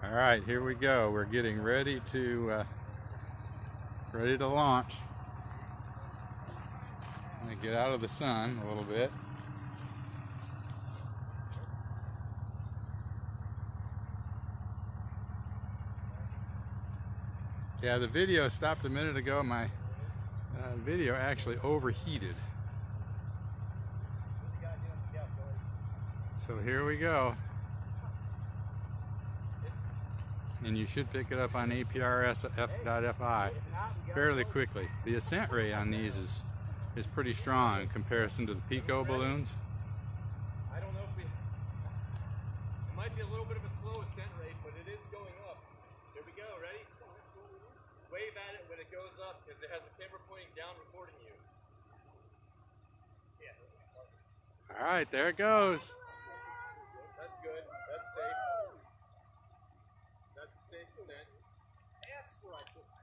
All right, here we go. We're getting ready to launch. I'm gonna get out of the sun a little bit. Yeah, the video stopped a minute ago. My video actually overheated. So here we go. And you should pick it up on APRS F.FI fairly quickly. The ascent rate on these is pretty strong in comparison to the Pico balloons. I don't know if it might be a little bit of a slow ascent rate, but it is going up. Here we go, ready? Wave at it when it goes up because it has a camera pointing down recording you. Yeah. All right, there it goes. That's good. That's safe. That's a safe descent. That's what I put.